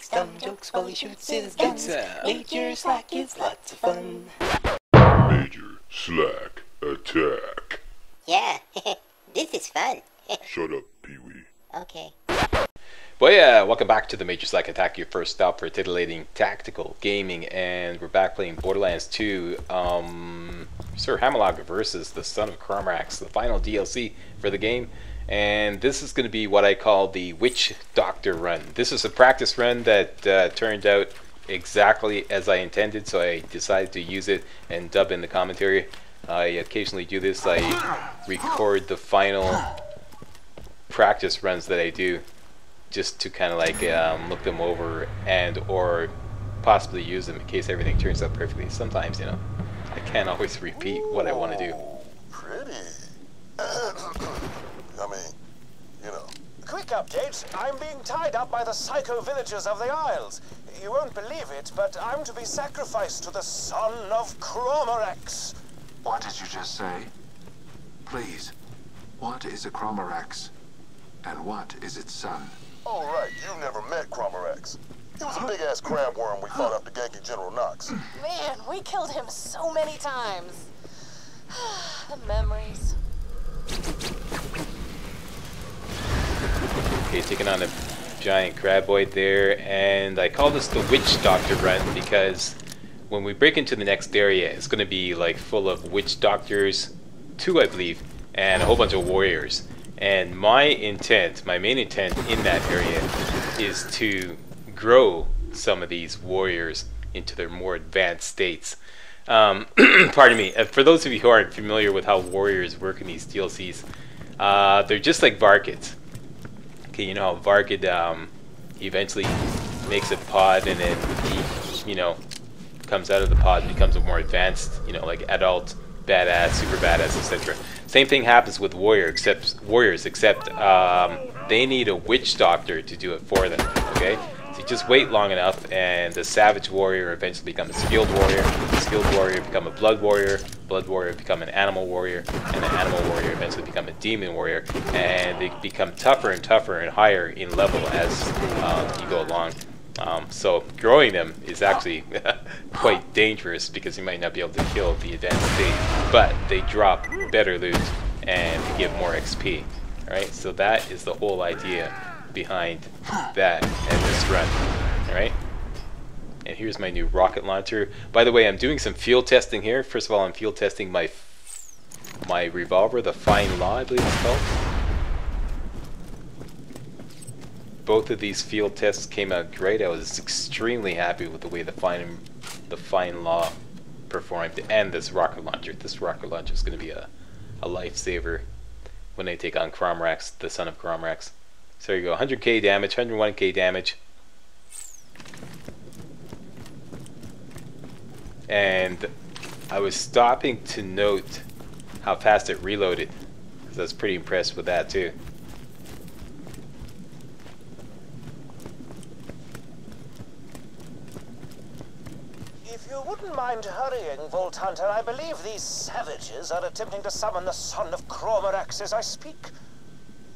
makes dumb jokes while he shoots his guns. Major Slack is lots of fun. Major Slack Attack. Yeah, this is fun. Shut up, Pee-wee. Okay. Well, yeah, welcome back to the Major Slack Attack, your first stop for titillating tactical gaming, and we're back playing Borderlands 2, Sir Hammerlock versus the Son of Crawmerax, the final DLC for the game, and this is going to be what I call the Witch Doctor run. This is a practice run that turned out exactly as I intended, so I decided to use it and dub in the commentary. I occasionally do this. I record the final practice runs that I do, just to kind of like look them over and or possibly use them in case everything turns out perfectly. Sometimes, you know, I can't always repeat what I want to do. Pretty. I mean, you know. Quick update. I'm being tied up by the psycho villagers of the Isles. You won't believe it, but I'm to be sacrificed to the Son of Crawmerax. What did you just say? Please, what is a Crawmerax? And what is its son? All right, you've never met Crawmerax. He was a big-ass crabworm we fought after ganking General Knox. Man, we killed him so many times. The memories. Okay, taking on a giant craboid there, and I call this the Witch Doctor run because when we break into the next area, it's going to be like full of witch doctors, 2 I believe, and a whole bunch of warriors. And my intent, my main intent in that area is to grow some of these warriors into their more advanced states. Pardon me, for those of you who aren't familiar with how warriors work in these DLCs, they're just like Varkids. Okay, you know how Varkid eventually makes a pod and then he, you know, comes out of the pod and becomes a more advanced, you know, like adult, badass, super badass, etc. Same thing happens with warriors, except they need a witch doctor to do it for them. Okay, so you just wait long enough, and the savage warrior eventually becomes a skilled warrior. The skilled warrior become a blood warrior become an animal warrior, and the animal warrior eventually become a demon warrior, and they become tougher and tougher and higher in level as you go along. So growing them is actually quite dangerous because you might not be able to kill the advanced state, but they drop better loot and give more XP. Alright, so that is the whole idea behind that and this run. Alright, and here's my new rocket launcher. By the way, I'm doing some field testing here. First of all, I'm field testing my revolver, the Fine Law, I believe it's called. Both of these field tests came out great. I was extremely happy with the way the Fine Law performed, and this rocket launcher. This rocket launcher is going to be a lifesaver when they take on Crawmerax, the Son of Crawmerax. So there you go, 100k damage, 101k damage. And I was stopping to note how fast it reloaded, because I was pretty impressed with that too. If you wouldn't mind hurrying, Vault Hunter, I believe these savages are attempting to summon the Son of Crawmerax as I speak.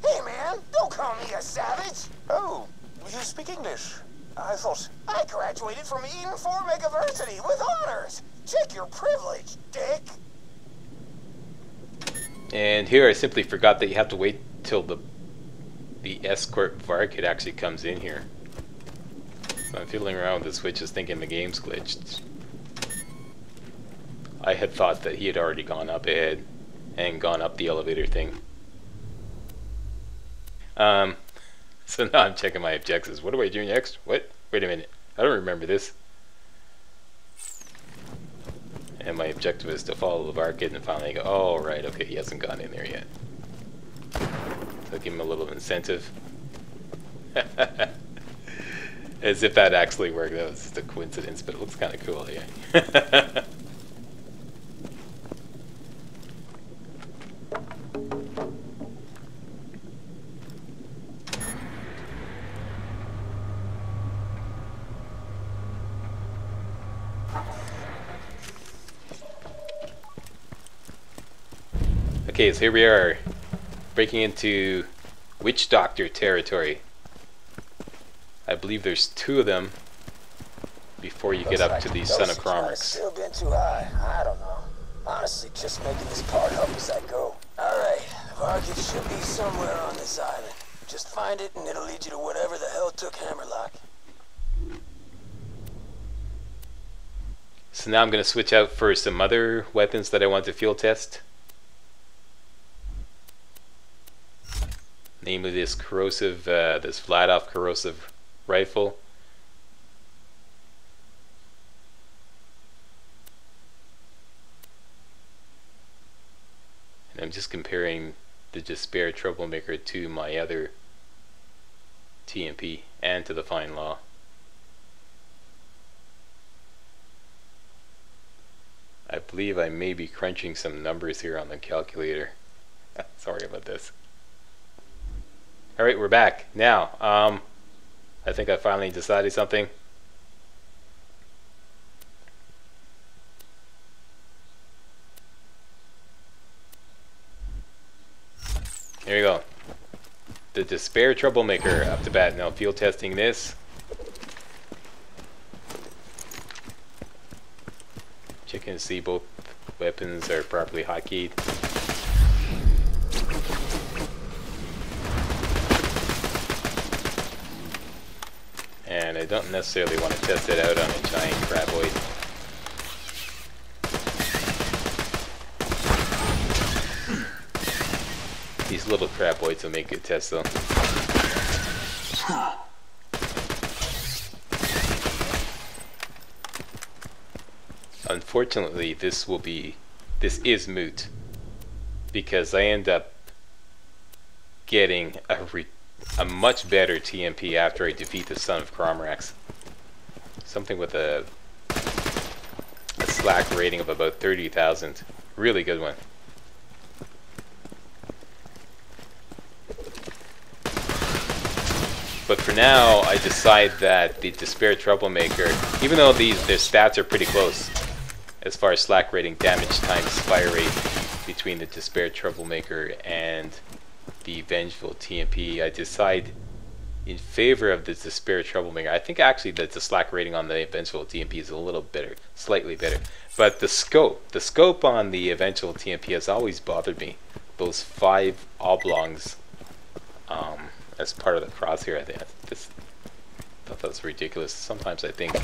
Hey man, don't call me a savage! Oh, you speak English. I thought I graduated from Eden 4 Megaversity with honors. Check your privilege, dick. And here I simply forgot that you have to wait till the escort Varkid actually comes in here. So I'm fiddling around with the switches thinking the game's glitched. I had thought that he had already gone up ahead and gone up the elevator thing. So now I'm checking my objectives. What do I do next? What? Wait a minute. I don't remember this. And my objective is to follow the Varkid and finally go, oh right, okay, he hasn't gone in there yet. So give him a little incentive. As if that actually worked. That was just a coincidence, but it looks kind of cool here. Okay, so here we are, breaking into Witch Doctor territory. I believe there's 2 of them before you get up to the Son of Crawmerax. Still been too high. I don't know. Honestly, just making this part up as I go. Alright, the Varkit should be somewhere on this island. Just find it and it'll lead you to whatever the hell took Hammerlock. So now I'm going to switch out for some other weapons that I want to field test. Namely this corrosive, this flat-off corrosive rifle. And I'm just comparing the Despair Troublemaker to my other TMP and to the Fine Law. I believe I may be crunching some numbers here on the calculator. Sorry about this. Alright, we're back. Now, I think I finally decided something. Here we go. The Despair Troublemaker up to bat. Now field testing this. Checking to see both weapons are properly hotkeyed. And I don't necessarily want to test it out on a giant craboid. These little craboids will make good tests though. Unfortunately, this is moot because I end up getting a much better TMP after I defeat the Son of Crawmerax. Something with a slack rating of about 30,000. Really good one. But for now, I decide that the Despair Troublemaker, even though their stats are pretty close as far as slack rating, damage times fire rate between the Despair Troublemaker and the Vengeful TMP, I decide in favor of the Despair Troublemaker. I think actually that the slack rating on the Vengeful TMP is a little better, slightly better. But the scope on the Vengeful TMP has always bothered me. Those 5 oblongs as part of the crosshair, I thought that was ridiculous. Sometimes I think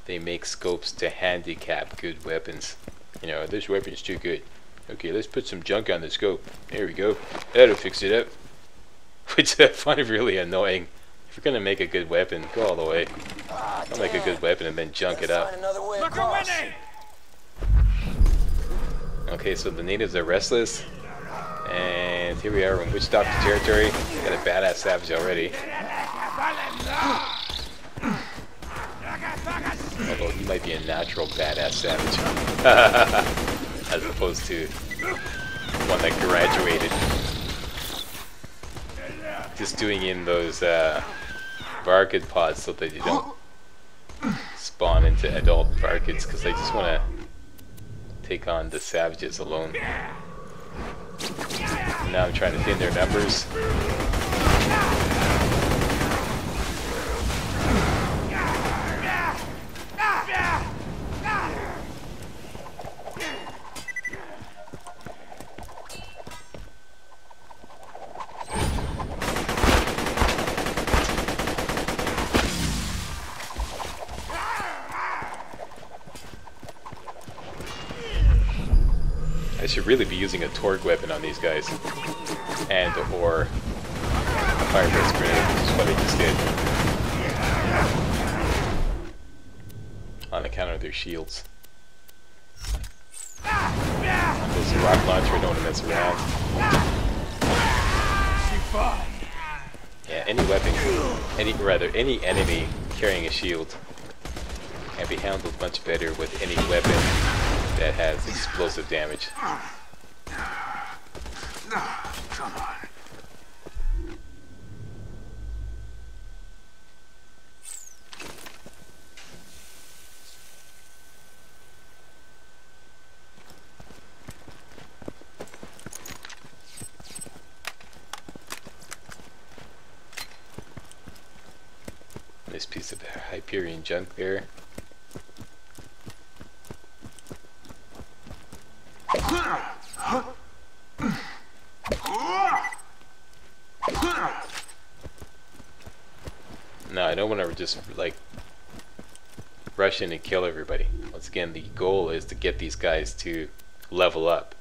they make scopes to handicap good weapons. You know, this weapon's too good. Okay, let's put some junk on the scope. There we go. That'll fix it up. Which I find really annoying. If you're gonna make a good weapon, go all the way. Don't make a good weapon and then junk it up. Okay, so the natives are restless. And here we are in Witch Doctor territory. Got a badass savage already. Although he might be a natural badass savage. As opposed to one that graduated. Just doing in those Varkid pods so that you don't spawn into adult Varkids, because I just want to take on the savages alone. Now I'm trying to thin their numbers. I should really be using a torque weapon on these guys, and or a fire burst grenade, which is what I just did, on account of their shields. Those rock launcher, I don't want to mess around. Yeah, any weapon, any enemy carrying a shield can be handled much better with any weapon that has explosive damage. No, come on. Nice piece of Hyperion junk there. No, I don't want to just like rush in and kill everybody. Once again, the goal is to get these guys to level up.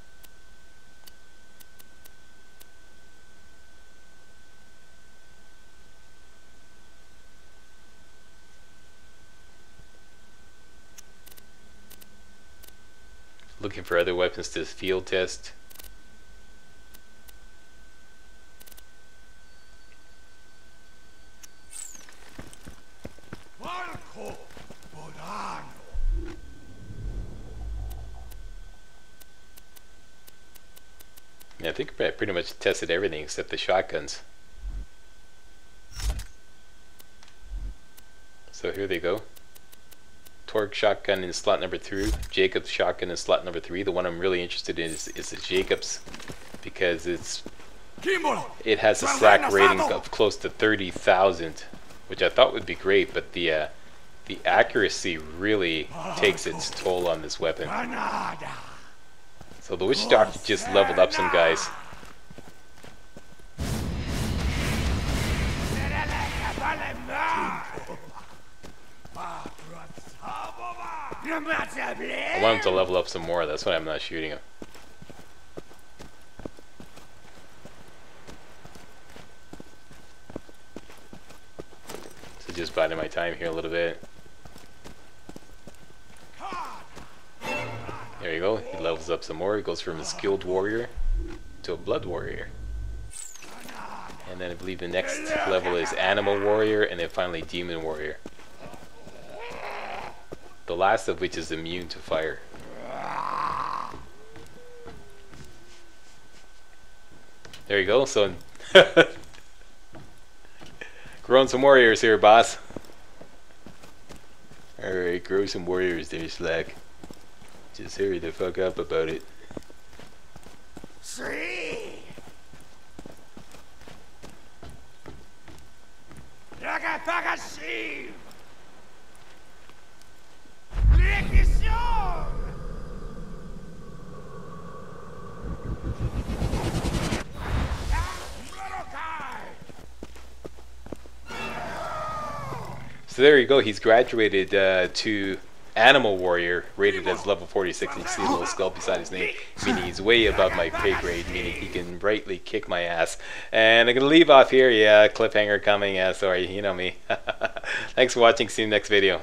Looking for other weapons to field test. Yeah, I think I pretty much tested everything except the shotguns. So here they go. Torque shotgun in slot number 2, Jacobs shotgun in slot number 3. The one I'm really interested in is the Jacobs because it has a slack rating of close to 30,000, which I thought would be great, but the accuracy really takes its toll on this weapon. So the Witch Doctor just leveled up some guys. I want him to level up some more, that's why I'm not shooting him. So just biding my time here a little bit. There you go, he levels up some more. He goes from a skilled warrior to a blood warrior. And then I believe the next level is animal warrior, and then finally demon warrior. The last of which is immune to fire. There you go, so growing some warriors here, boss. Alright, grow some warriors there, Slack. Just hurry the fuck up about it. So there you go, he's graduated to Animal Warrior, rated as level 46. You see a little skull beside his name, meaning he's way above my pay grade, meaning he can rightly kick my ass. And I'm going to leave off here, yeah, cliffhanger coming, yeah, sorry, you know me. Thanks for watching, see you in the next video.